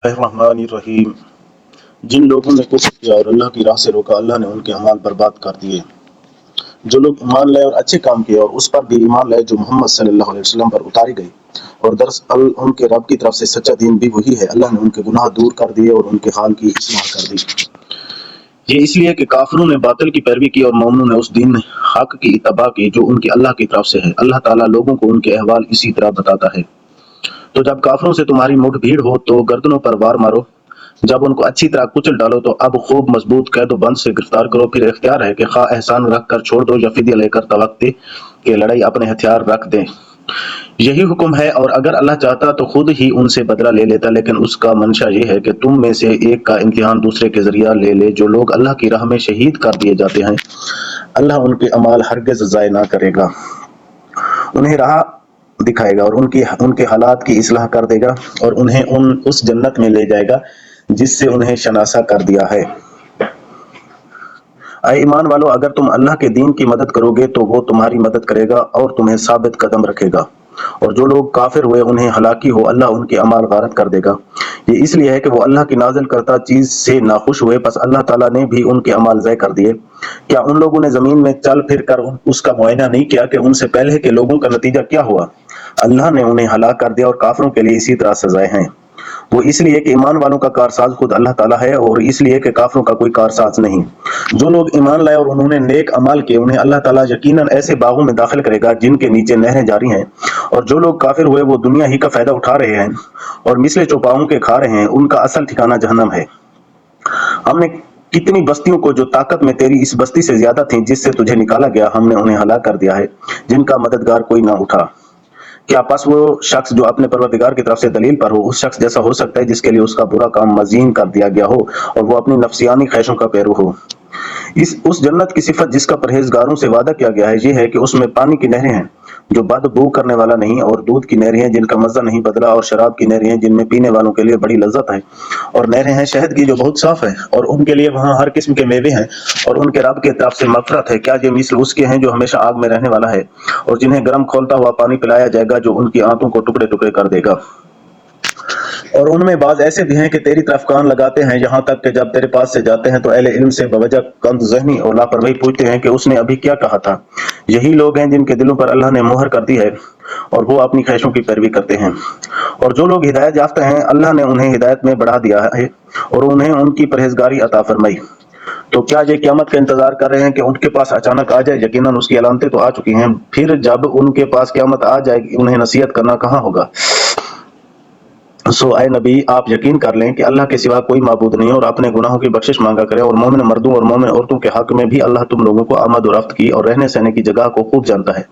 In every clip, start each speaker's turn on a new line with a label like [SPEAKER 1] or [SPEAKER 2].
[SPEAKER 1] रहमान। जिन लोगों ने कुफ्र किया और अल्लाह की राह से रोका, अल्लाह ने उनके अमाल बर्बाद कर दिए। जो लोग ईमान लाए और अच्छे काम किए और उस पर भी ईमान लाए जो मोहम्मद सल्लल्लाहु अलैहि वसल्लम पर उतारी गई, और दरअसल उनके रब की तरफ से सच्चा दीन भी वही है, अल्लाह ने उनके गुनाह दूर कर दिए और उनके हाल की इस्लाह कर दी। ये इसलिए कि काफिरों ने बातिल की पैरवी की और मोमिनों ने उस दीन हक की इत्तबा की जो उनकी अल्लाह की तरफ से है। अल्लाह ताला लोगों को उनके अहवाल इसी तरह बताता है। तो जब काफिरों से तुम्हारी मुठभेड़ हो तो गर्दनों पर वार मारो, जब उनको अच्छी तरह कुचल डालो तो अब खूब मजबूत कैदो बंद से गिरफ्तार करो। फिर इख्तियार है कि खा एहसान रख कर छोड़ दो या फिदिया लेकर तवक्ते के लड़ाई अपने हथियार रख दें। यही हुक्म है, और अगर अल्लाह चाहता तो खुद ही उनसे बदला ले लेता, लेकिन उसका मंशा ये है कि तुम में से एक का इम्तिहान दूसरे के जरिया ले ले। जो लोग अल्लाह की राह में शहीद कर दिए जाते हैं, अल्लाह उनके अमाल हरगिज ज़ाय ना करेगा, उन्हें राह दिखाएगा और उनके हालात की इस्लाह कर देगा और उन्हें उस जन्नत में ले जाएगा जिससे उन्हें शनासा कर दिया है। ऐ ईमान वालों, अगर तुम अल्लाह के दीन की मदद करोगे तो वो तुम्हारी मदद करेगा और तुम्हें साबित कदम रखेगा। और जो लोग काफिर हुए उन्हें हलाकी हो, अल्लाह उनके अमाल गारत कर देगा। ये इसलिए है कि वो अल्लाह की नाजिल करता चीज से नाखुश हुए, बस अल्लाह ताला ने भी उनके अमाल ज़ाय कर दिए। क्या उन लोगों ने जमीन में चल फिर कर उसका मुआयना नहीं किया कि उनसे पहले के लोगों का नतीजा क्या हुआ? अल्लाह ने उन्हें हलाक कर दिया और काफिरों के लिए इसी तरह सजाएं हैं। वो इसलिए कि ईमान वालों का कारसाज खुद अल्लाह ताला है और इसलिए कि काफिरों का कोई कारसाज नहीं। जो लोग ईमान लाए और उन्होंने नेक अमाल किए, उन्हें अल्लाह ताला यकीनन ऐसे बागों में दाखिल करेगा जिनके नीचे नहरें जारी हैं। और जो लोग काफिर हुए वो दुनिया ही का फायदा उठा रहे हैं और मिसले चौपाओं के खा रहे हैं, उनका असल ठिकाना जहन्नम है। हमने कितनी बस्तियों को जो ताकत में तेरी इस बस्ती से ज्यादा थी जिससे तुझे निकाला गया, हमने उन्हें हलाक कर दिया है, जिनका मददगार कोई ना उठा। क्या बस वो शख्स जो अपने परवरदिगार की तरफ से दलील पर हो उस शख्स जैसा हो सकता है जिसके लिए उसका बुरा काम मज़ीन कर दिया गया हो और वो अपनी नफसियानी ख्वाहिशों का पैरू हो? उस जन्नत की सिफत जिसका परहेजगारों से वादा किया गया है ये है कि उसमें पानी की नहरें हैं जो बदबू करने वाला नहीं, और दूध की नहरें हैं जिनका मज़ा नहीं बदला, और शराब की नहरें हैं जिनमें पीने वालों के लिए बड़ी लज्जत है, और नहरें हैं शहद की जो बहुत साफ है, और उनके लिए वहाँ हर किस्म के मेवे हैं, और उनके रब की तरफ से मगफरत है। क्या ये मिसल उसके हैं जो हमेशा आग में रहने वाला है, और जिन्हें गर्म खोलता हुआ पानी पिलाया जाएगा जो उनकी आंतों को टुकड़े टुकड़े कर देगा। और उनमें बाज ऐसे भी हैं कि तेरी तरफ कान लगाते हैं, यहाँ तक कि जब तेरे पास से जाते हैं तो अहले इल्म से बवजह कंद ज़हनी और लापरवाही पूछते हैं कि उसने अभी क्या कहा था। यही लोग हैं जिनके दिलों पर अल्लाह ने मोहर कर दी है और वो अपनी ख्वाहिशों की पैरवी करते हैं। और जो लोग हिदायत याफ्ता हैं, अल्लाह ने उन्हें हिदायत में बढ़ा दिया है और उन्हें उनकी परहेजगारी अता फरमाई। तो क्या ये क़यामत का इंतजार कर रहे हैं कि उनके पास अचानक आ जाए? यकीनन उसकी अलामतें तो आ चुकी हैं। फिर जब उनके पास क़यामत आ जाएगी उन्हें नसीहत करना कहाँ होगा। सो आए नबी, आप यकीन कर लें कि अल्लाह के सिवा कोई माबूद नहीं, और अपने गुनाहों की बख्शिश मांगा करें। और मोमिन मर्दों और मोमिन औरतों के हक में भी अल्लाह तुम लोगों को आमद और रफ्त की और रहने सहने की जगह को खूब जानता है।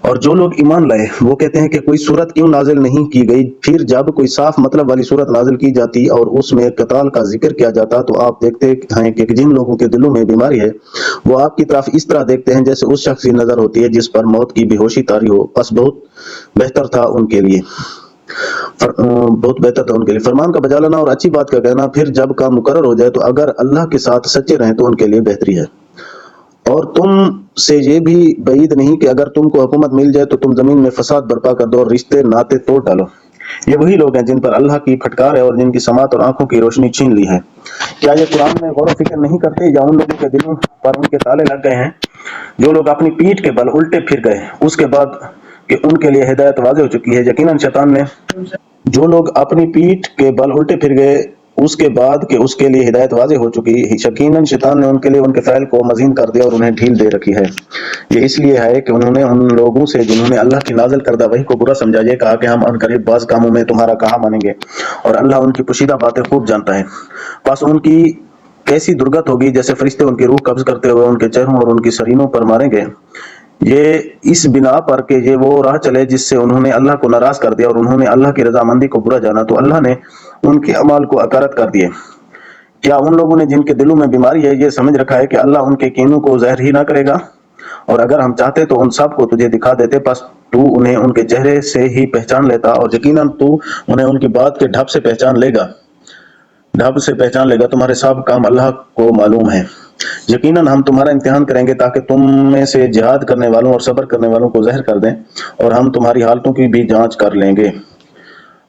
[SPEAKER 1] और जो लोग ईमान लाए वो कहते हैं कि कोई सूरत क्यों नाजिल नहीं की गई। फिर जब कोई साफ मतलब वाली सूरत नाजिल की जाती और उसमें कताल का जिक्र किया जाता तो आप देखते हैं कि जिन लोगों के दिलों में बीमारी है वो आपकी तरफ इस तरह देखते हैं जैसे उस शख्स की नजर होती है जिस पर मौत की बेहोशी तारी हो। बस बहुत बेहतर था उनके लिए फरमान का बजा लाना और अच्छी बात का कहना फिर जब काम मुकर्रर हो जाए तो अगर अल्लाह के साथ सच्चे रहें तो उनके लिए बेहतरी है। और तुम से ये भी बईद नहीं कि अगर तुमको हुकूमत मिल जाए तो तुम जमीन में फसाद बर्पा कर दो और रिश्ते नाते तोड़ डालो। ये वही लोग हैं जिन पर अल्लाह की फटकार है और जिनकी समात और आंखों की रोशनी छीन ली है। क्या ये कुरान में गौर फिक्र नहीं करते, या उन लोगों के दिलों पर उनके ताले लग गए हैं जो लोग अपनी पीठ के बल उल्टे फिर गए उसके बाद कि उनके लिए हिदायत वाज़ेह हो चुकी है। यकीनन शैतान ने जो लोग अपनी पीठ के बल उल्टे फिर गए उसके बाद कि उसके लिए हिदायत वाज़ेह हो चुकी, यकीनन शैतान ने उनके लिए उनके फ़ैल को मज़ीन कर दिया और उन्हें ढील दे रखी है। ये इसलिए है कि उन्होंने उन लोगों से जिन्होंने अल्लाह की नाज़िल करदा वही को बुरा समझा, ये कहा कि हम अनकरीब बाज़ कामों में तुम्हारा कहा मानेंगे, और अल्लाह उनकी पोशीदा बातें खूब जानता है। बस उनकी कैसी दुर्गत होगी जैसे फरिश्ते उनकी रूह कब्ज़ करते हुए उनके चेहरों और उनकी सरीनों पर मारेंगे। ये इस बिना पर कि ये वो राह चले जिससे उन्होंने अल्लाह को नाराज कर दिया और उन्होंने अल्लाह की रजामंदी को बुरा जाना, तो अल्लाह ने उनके अमाल को अकारत कर दिए। क्या उन लोगों ने जिनके दिलों में बीमारी है ये समझ रखा है कि अल्लाह उनके कीनों को ज़ाहिर ही ना करेगा? और अगर हम चाहते तो उन सब को तुझे दिखा देते, बस तू उन्हें उनके चेहरे से ही पहचान लेता, और यकीनन तू उन्हें उनकी बात के ढब से पहचान लेगा। तुम्हारे सब काम अल्लाह को मालूम है। यकीनन हम तुम्हारा इम्तिहान करेंगे ताकि तुम में से जिहाद करने वालों और सब्र करने वालों को ज़ाहिर कर दें, और हम तुम्हारी हालतों की भी जांच कर लेंगे।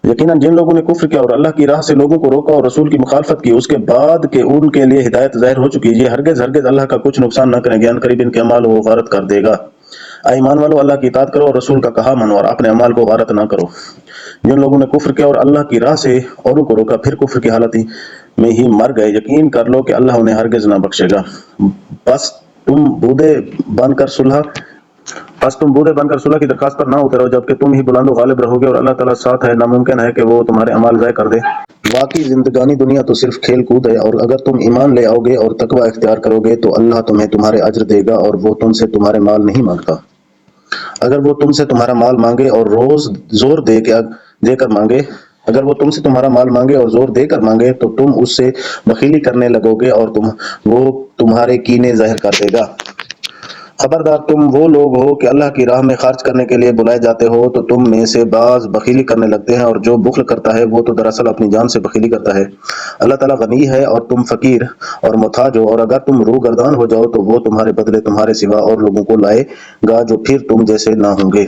[SPEAKER 1] यकीनन जिन लोगों ने कुफ्र किया और अल्लाह की राह से लोगों को रोका और रसूल की मुखालफत की उसके बाद के उनके लिए हिदायत ज़ाहिर हो चुकी है, ये हरगिज़ हरगिज़ अल्लाह का कुछ नुकसान न करेंगे, अनकरीब इनके अमाल वो गारत कर देगा। ऐ ईमान वालों, अल्लाह की इताअत करो और रसूल का कहा मानो और अपने अमाल को गारत ना करो। जिन लोगों ने कुफ्र किया और अल्लाह की राह से औरों को रोका फिर कुफ्र की हालत में ही मर गए, यकीन कर लो कि अल्लाह उन्हें हरगिज़ ना बख्शेगा। बस तुम बूढ़े बनकर सुलह की दरखास्त पर ना उतरो जबकि तुम ही बुलंद गालिब रहोगे और अल्लाह ताला साथ है। नामुमकिन है कि वो तुम्हारे अमाल ज़ाय कर दे। वाकई जिंदगानी दुनिया तो सिर्फ खेल कूद है, और अगर तुम ईमान ले आओगे और तकवा इख्तियार करोगे तो अल्लाह तुम्हें तुम्हारे अज्र देगा और वो तुमसे तुम्हारे माल नहीं मांगता। अगर वो तुमसे तुम्हारा माल मांगे और रोज जोर देकर मांगे अगर वो तुमसे तुम्हारा माल मांगे और जोर देकर मांगे तो तुम उससे बखीली करने लगोगे और वो तुम्हारे कीने जाहिर कर देगा। खबरदार, तुम वो लोग हो कि अल्लाह की राह में खर्च करने के लिए बुलाए जाते हो तो तुम में से बाज बखीली करने लगते हैं, और जो बुख्ल करता है वो तो दरअसल अपनी जान से बखीली करता है। अल्लाह ताला गनी है और तुम फकीर और मुहताज हो, और अगर तुम रूगर्दान हो जाओ तो वो तुम्हारे बदले तुम्हारे सिवा और लोगों को लाएगा जो फिर तुम जैसे ना होंगे।